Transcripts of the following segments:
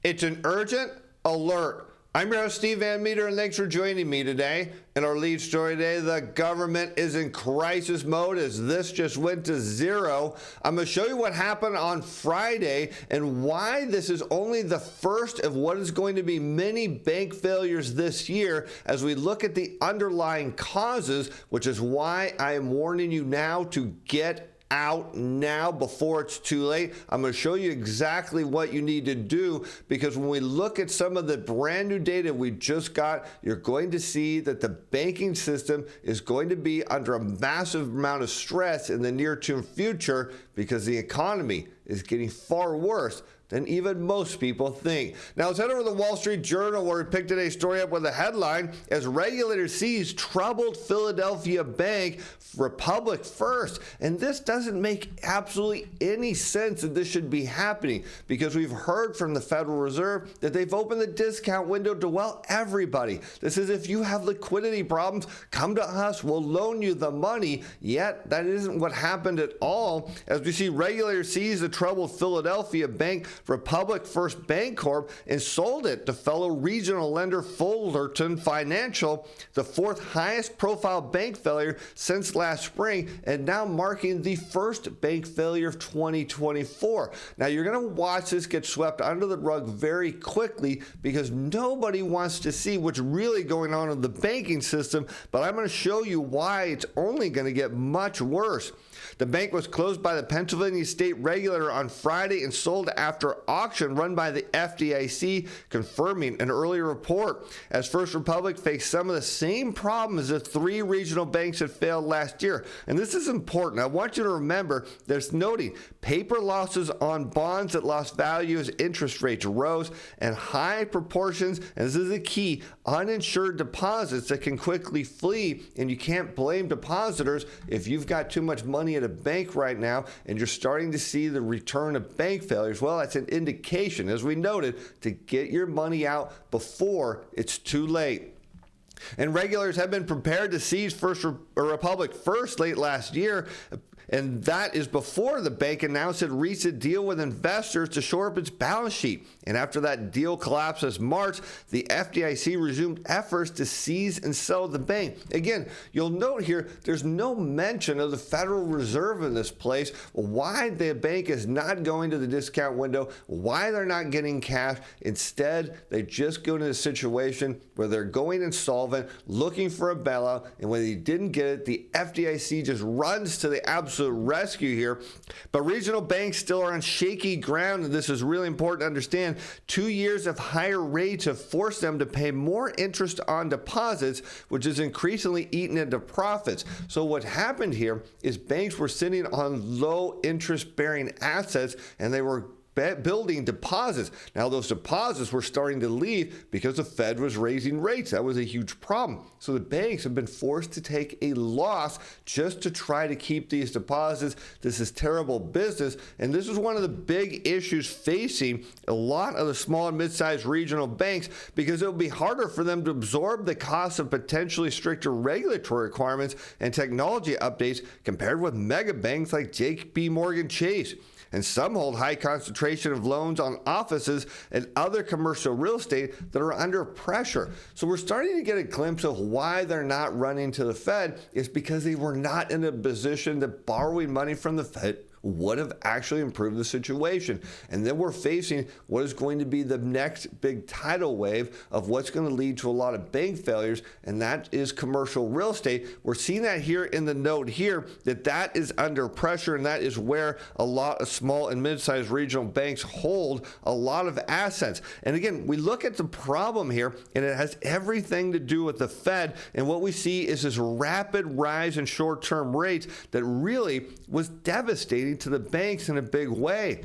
It's an urgent alert. I'm your host, Steve Van Metre, and thanks for joining me today. In our lead story today, the government is in crisis mode as this just went to zero. I'm going to show you what happened on Friday and why this is only the first of what is going to be many bank failures this year as we look at the underlying causes, which is why I am warning you now to get out now before it's too late. I'm going to show you exactly what you need to do, because when we look at some of the brand new data we just got, you're going to see that the banking system is going to be under a massive amount of stress in the near-term future because the economy is getting far worse than even most people think. Now let's head over to the Wall Street Journal, where we picked today's story up with a headline: as regulators seize troubled Philadelphia bank, Republic First. And this doesn't make absolutely any sense that this should be happening, because we've heard from the Federal Reserve that they've opened the discount window to, well, everybody. This is, if you have liquidity problems, come to us, we'll loan you the money. Yet that isn't what happened at all. As we see, regulators seize the troubled Philadelphia bank, Republic First Bancorp, and sold it to fellow regional lender Fullerton Financial, the fourth highest profile bank failure since last spring, and now marking the first bank failure of 2024. Now you're going to watch this get swept under the rug very quickly, because nobody wants to see what's really going on in the banking system, but I'm going to show you why it's only going to get much worse. The bank was closed by the Pennsylvania state regulator on Friday and sold after auction run by the FDIC, confirming an earlier report, as First Republic faced some of the same problems as the three regional banks that failed last year. And this is important. I want you to remember, there's noting paper losses on bonds that lost value as interest rates rose, and high proportions, and this is the key, uninsured deposits that can quickly flee. And you can't blame depositors if you've got too much money at a bank right now and you're starting to see the return of bank failures. Well, that's an indication, as we noted, to get your money out before it's too late. And regulators have been prepared to seize First Republic First late last year, and that is before the bank announced it reached a deal with investors to shore up its balance sheet. And after that deal collapsed this March, the FDIC resumed efforts to seize and sell the bank. Again, you'll note here, there's no mention of the Federal Reserve in this place, why the bank is not going to the discount window, why they're not getting cash. Instead, they just go into a situation where they're going insolvent, looking for a bailout, and when they didn't get it, the FDIC just runs to the absolute rescue here. But regional banks still are on shaky ground, and this is really important to understand. 2 years of higher rates have forced them to pay more interest on deposits, which is increasingly eaten into profits. So what happened here is banks were sitting on low interest bearing assets, and they were building deposits. Now those deposits were starting to leave because the Fed was raising rates. That was a huge problem. So the banks have been forced to take a loss just to try to keep these deposits. This is terrible business, and this is one of the big issues facing a lot of the small and mid-sized regional banks, because it'll be harder for them to absorb the cost of potentially stricter regulatory requirements and technology updates compared with mega banks like JP Morgan Chase. And some hold high concentration of loans on offices and other commercial real estate that are under pressure. So we're starting to get a glimpse of why they're not running to the Fed. Is because they were not in a position that borrowing money from the Fed would have actually improved the situation. And then we're facing what is going to be the next big tidal wave of what's going to lead to a lot of bank failures, and that is commercial real estate. We're seeing that here in the note here, that is under pressure, and that is where a lot of small and mid-sized regional banks hold a lot of assets. And again, we look at the problem here, and it has everything to do with the Fed, and what we see is this rapid rise in short-term rates that really was devastating to the banks in a big way.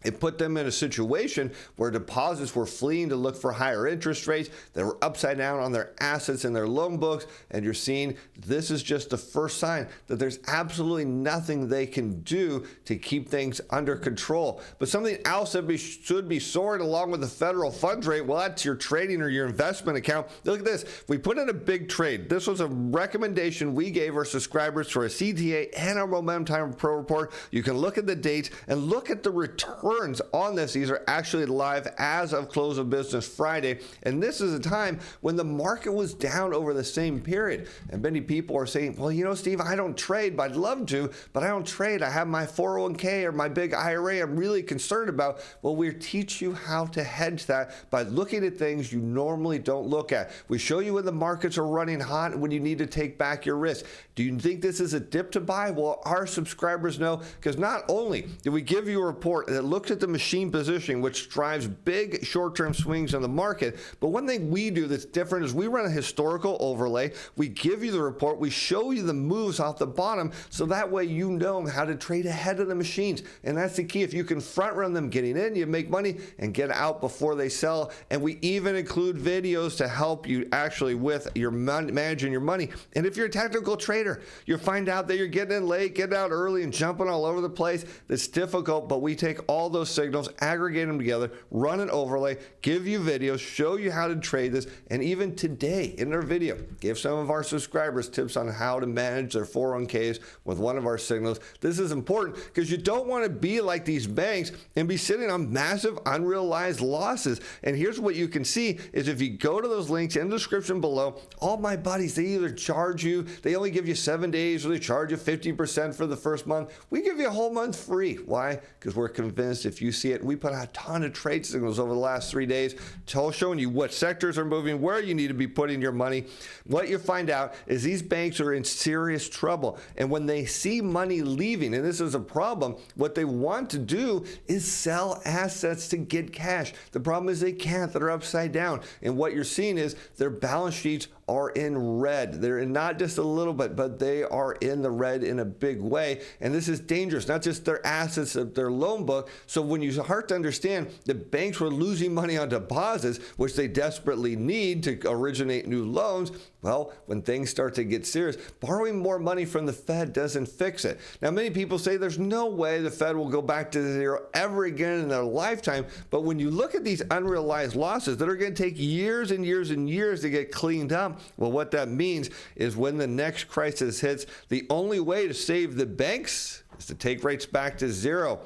It put them in a situation where deposits were fleeing to look for higher interest rates. They were upside down on their assets and their loan books. And you're seeing this is just the first sign that there's absolutely nothing they can do to keep things under control. But something else that should be soaring along with the federal funds rate, well, that's your trading or your investment account. Look at this. We put in a big trade. This was a recommendation we gave our subscribers for a CTA and our Momentum Time Pro report. You can look at the dates and look at the return returns on this. These are actually live as of close of business Friday. And this is a time when the market was down over the same period. And many people are saying, well, you know, Steve, I don't trade, but I'd love to, but I don't trade. I have my 401k or my big IRA I'm really concerned about. Well, we teach you how to hedge that by looking at things you normally don't look at. We show you when the markets are running hot and when you need to take back your risk. Do you think this is a dip to buy? Well, our subscribers know, because not only do we give you a report that looks at the machine positioning, which drives big short-term swings in the market, but one thing we do that's different is we run a historical overlay. We give you the report. We show you the moves off the bottom, so that way you know how to trade ahead of the machines. And that's the key. If you can front run them getting in, you make money, and get out before they sell. And we even include videos to help you actually with your managing your money. And if you're a technical trader, you'll find out that you're getting in late, getting out early, and jumping all over the place. That's difficult, but we take all those signals, aggregate them together, run an overlay, give you videos, show you how to trade this, and even today in our video, give some of our subscribers tips on how to manage their 401ks with one of our signals. This is important because you don't want to be like these banks and be sitting on massive unrealized losses. And here's what you can see is if you go to those links in the description below, all my buddies, they either charge you, they only give you 7 days, or they charge you 50% for the first month. We give you a whole month free. Why? Because we're convinced if you see it, we put out a ton of trade signals over the last 3 days, showing you what sectors are moving, where you need to be putting your money. What you find out is these banks are in serious trouble. And when they see money leaving, and this is a problem, what they want to do is sell assets to get cash. The problem is they can't. They're upside down. And what you're seeing is their balance sheets are in red. They're in not just a little bit, but they are in the red in a big way. And this is dangerous, not just their assets, of their loan book. So when you start to understand that banks were losing money on deposits, which they desperately need to originate new loans, well, when things start to get serious, borrowing more money from the Fed doesn't fix it. Now, many people say there's no way the Fed will go back to zero ever again in their lifetime. But when you look at these unrealized losses that are going to take years and years and years to get cleaned up, well, what that means is when the next crisis hits, the only way to save the banks is to take rates back to zero.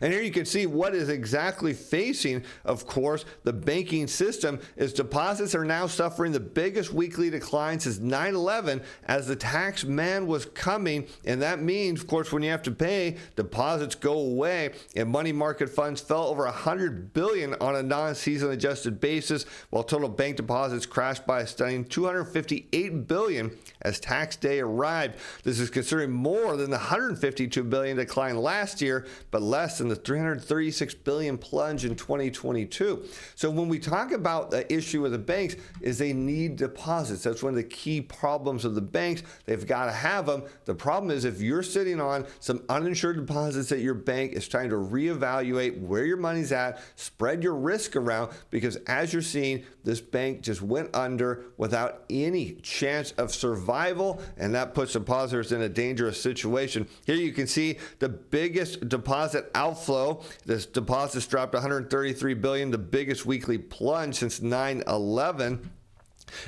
And here you can see what is exactly facing, of course, the banking system is deposits are now suffering the biggest weekly decline since 9/11 as the tax man was coming. And that means, of course, when you have to pay, deposits go away, and money market funds fell over $100 billion on a non-season adjusted basis, while total bank deposits crashed by a stunning $258 billion as tax day arrived. This is considerably more than the $152 billion decline last year, but less than the $336 billion plunge in 2022. So when we talk about the issue with the banks is they need deposits. That's one of the key problems of the banks. They've got to have them. The problem is if you're sitting on some uninsured deposits at your bank, it's trying to reevaluate where your money's at, spread your risk around, because as you're seeing, this bank just went under without any chance of survival, and that puts depositors in a dangerous situation. Here you can see the biggest deposit outflow. This deposits dropped $133 billion, the biggest weekly plunge since 9/11.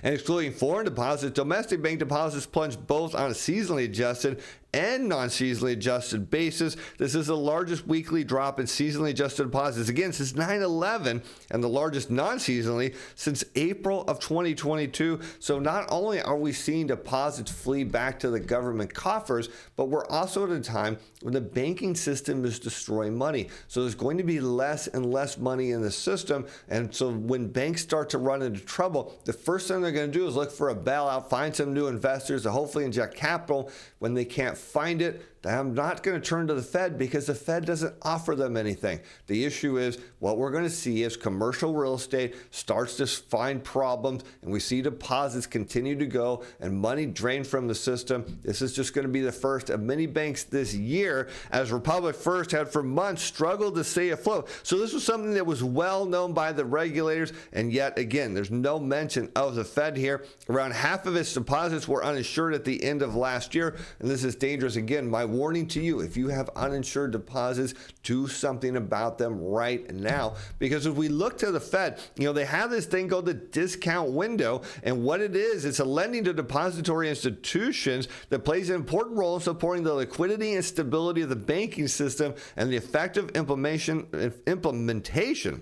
And excluding foreign deposits, domestic bank deposits plunged both on a seasonally adjusted and non-seasonally adjusted basis. This is the largest weekly drop in seasonally adjusted deposits, again, since 9/11, and the largest non-seasonally since April of 2022. So not only are we seeing deposits flee back to the government coffers, but we're also at a time when the banking system is destroying money. So there's going to be less and less money in the system. And so when banks start to run into trouble, the first thing they're going to do is look for a bailout, find some new investors to hopefully inject capital. When they can't find it, I'm not going to turn to the Fed because the Fed doesn't offer them anything. The issue is what we're going to see is commercial real estate starts to find problems, and we see deposits continue to go and money drained from the system. This is just going to be the first of many banks this year, as Republic First had for months struggled to stay afloat. So this was something that was well known by the regulators, and yet again, there's no mention of the Fed here. Around half of its deposits were uninsured at the end of last year, and this is dangerous. Again, my warning to you. If you have uninsured deposits, do something about them right now. Because if we look to the Fed, they have this thing called the discount window. And what it is, it's a lending to depository institutions that plays an important role in supporting the liquidity and stability of the banking system and the effective implementation,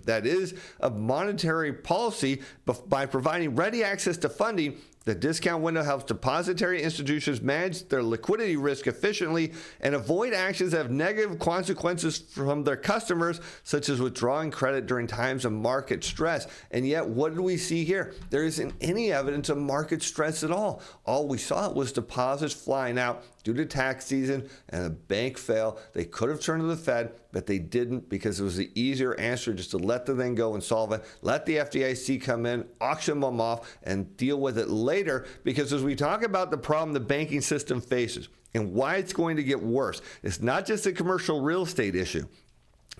that is, of monetary policy by providing ready access to funding. The discount window helps depository institutions manage their liquidity risk efficiently and avoid actions that have negative consequences from their customers, such as withdrawing credit during times of market stress. And yet, what do we see here? There isn't any evidence of market stress at all. All we saw was deposits flying out due to tax season and a bank fail. They could have turned to the Fed, but they didn't, because it was the easier answer just to let the thing go and solve it. Let the FDIC come in, auction them off, and deal with it later. Because as we talk about the problem the banking system faces and why it's going to get worse, it's not just a commercial real estate issue.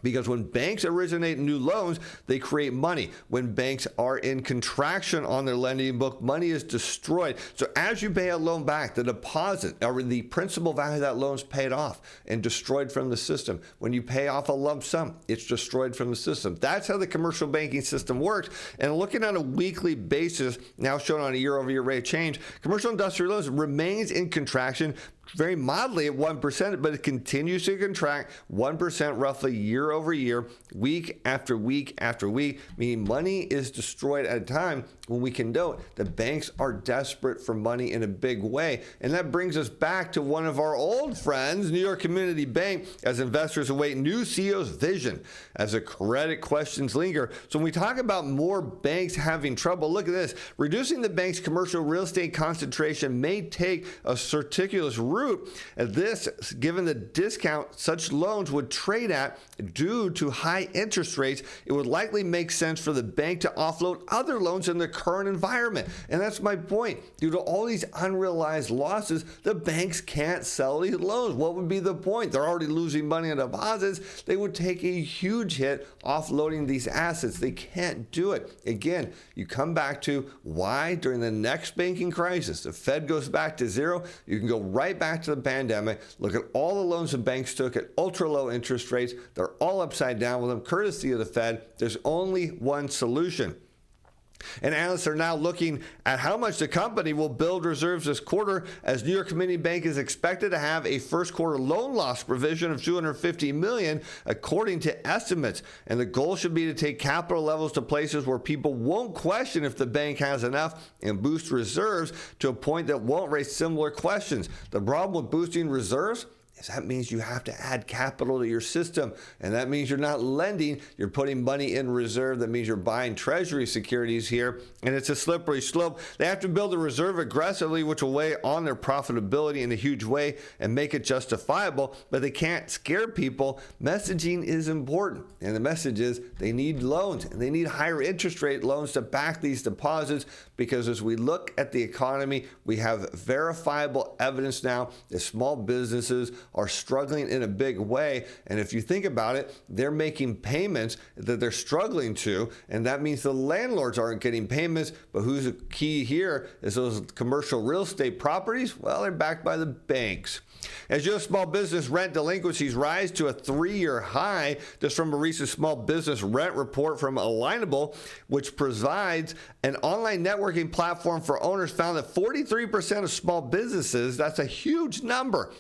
Because when banks originate new loans, they create money. When banks are in contraction on their lending book, money is destroyed. So as you pay a loan back, the deposit or the principal value of that loan is paid off and destroyed from the system. When you pay off a lump sum, it's destroyed from the system. That's how the commercial banking system works. And looking on a weekly basis, now shown on a year-over-year rate of change, commercial industrial loans remains in contraction, very mildly at 1%, but it continues to contract 1% roughly year over year, week after week after week, meaning money is destroyed at a time when we can note that banks are desperate for money in a big way. And that brings us back to one of our old friends, New York Community Bank, as investors await new CEO's vision as the credit questions linger. So when we talk about more banks having trouble, look at this. Reducing the bank's commercial real estate concentration may take a circuitous route. This, given the discount such loans would trade at due to high interest rates, it would likely make sense for the bank to offload other loans in the current environment. And that's my point. Due to all these unrealized losses, the banks can't sell these loans. What would be the point? They're already losing money on deposits. They would take a huge hit offloading these assets. They can't do it. Again, you come back to why during the next banking crisis, the Fed goes back to zero. You can go right back to the pandemic, look at all the loans the banks took at ultra low interest rates. They're all upside down with them, courtesy of the Fed. There's only one solution. And analysts are now looking at how much the company will build reserves this quarter, as New York Community Bank is expected to have a first quarter loan loss provision of $250 million, according to estimates. And the goal should be to take capital levels to places where people won't question if the bank has enough and boost reserves to a point that won't raise similar questions. The problem with boosting reserves is that means you have to add capital to your system. And that means you're not lending, you're putting money in reserve. That means you're buying treasury securities here. And it's a slippery slope. They have to build a reserve aggressively, which will weigh on their profitability in a huge way and make it justifiable. But they can't scare people. Messaging is important. And the message is they need loans, and they need higher interest rate loans to back these deposits, because as we look at the economy, we have verifiable evidence now that small businesses are struggling in a big way. And if you think about it, they're making payments that they're struggling to, and that means the landlords aren't getting payments. But who's the key here is those commercial real estate properties? Well, they're backed by the banks. As U.S. small business rent delinquencies rise to a 3-year high, this from a recent small business rent report from Alignable, which provides an online networking platform for owners, found that 43% of small businesses, that's a huge number,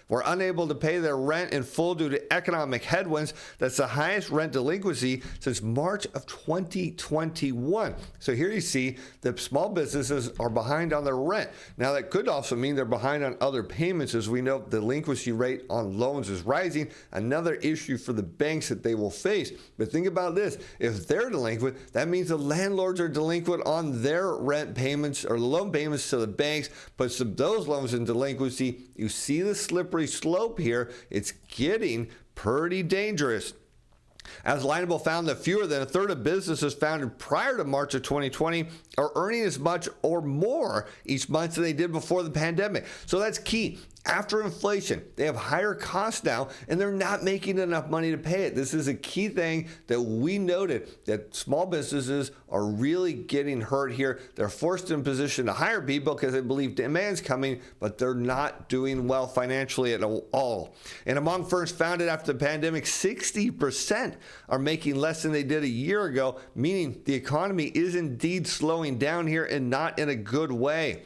were unable to pay their rent in full due to economic headwinds. That's the highest rent delinquency since March of 2021. So here you see that small businesses are behind on their rent. Now that could also mean they're behind on other payments. As we know, the delinquency rate on loans is rising, another issue for the banks that they will face. But think about this, if they're delinquent, that means the landlords are delinquent on their rent payments or loan payments to the banks, puts those loans in delinquency. You see the slippery slope here. It's getting pretty dangerous. As Alignable found that fewer than a third of businesses founded prior to March of 2020 are earning as much or more each month than they did before the pandemic. So that's key. after inflation. They have higher costs now, and they're not making enough money to pay it. This is a key thing that we noted, that small businesses are really getting hurt here. They're forced in position to hire people because they believe demand's coming, but they're not doing well financially at all. And among firms founded after the pandemic, 60% are making less than they did a year ago, meaning the economy is indeed slowing down here, and not in a good way.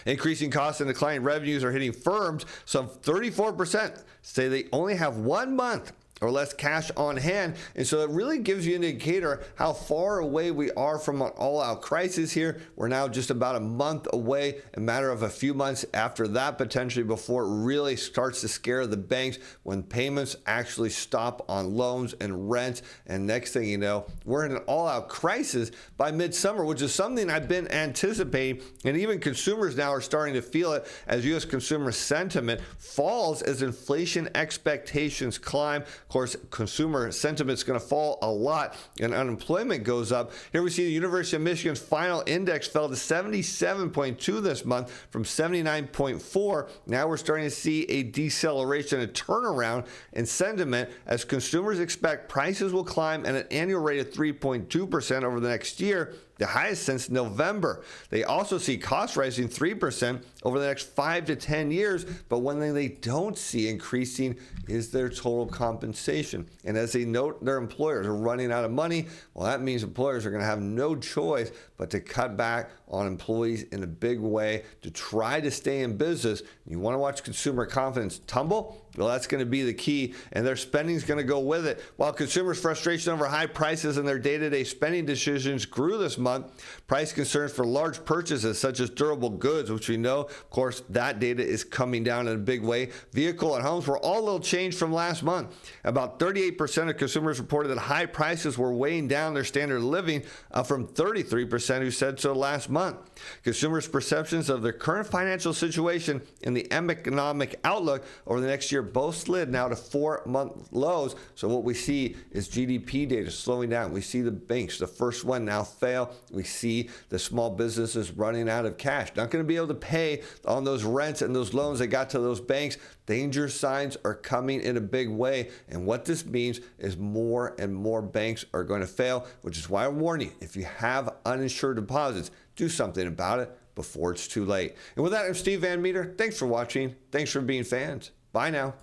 Increasing costs and declining revenues are hitting firms. Some 34% say they only have 1 month or less cash on hand. And so it really gives you an indicator how far away we are from an all-out crisis here. We're now just about a month away, a matter of a few months after that potentially, before it really starts to scare the banks, when payments actually stop on loans and rents. And next thing you know, we're in an all-out crisis by midsummer, which is something I've been anticipating. And even consumers now are starting to feel it as U.S. consumer sentiment falls as inflation expectations climb. Of course, consumer sentiment is going to fall a lot and unemployment goes up. Here we see the University of Michigan's final index fell to 77.2 this month from 79.4. Now we're starting to see a deceleration, a turnaround in sentiment, as consumers expect prices will climb at an annual rate of 3.2% over the next year, the highest since November. They also see costs rising 3% over the next 5 to 10 years, but one thing they don't see increasing is their total compensation. And as they note, their employers are running out of money. Well, that means employers are going to have no choice but to cut back on employees in a big way to try to stay in business. You want to watch consumer confidence tumble? Well, that's going to be the key, and their spending is going to go with it. While consumers' frustration over high prices and their day-to-day spending decisions grew this month, price concerns for large purchases such as durable goods, which we know, of course, that data is coming down in a big way. Vehicle and homes were all a little changed from last month. About 38% of consumers reported that high prices were weighing down their standard of living, up from 33% who said so last month. Consumers' perceptions of their current financial situation and the economic outlook over the next year both slid now to 4-month lows. So what we see is GDP data slowing down. We see the banks, the first one, now fail. We see the small businesses running out of cash, not going to be able to pay on those rents and those loans they got to those banks. Danger signs are coming in a big way. And what this means is more and more banks are going to fail, which is why I warn you, if you have uninsured deposits, do something about it before it's too late. And with that, I'm Steve Van Metre. Thanks for watching. Thanks for being fans. Bye now.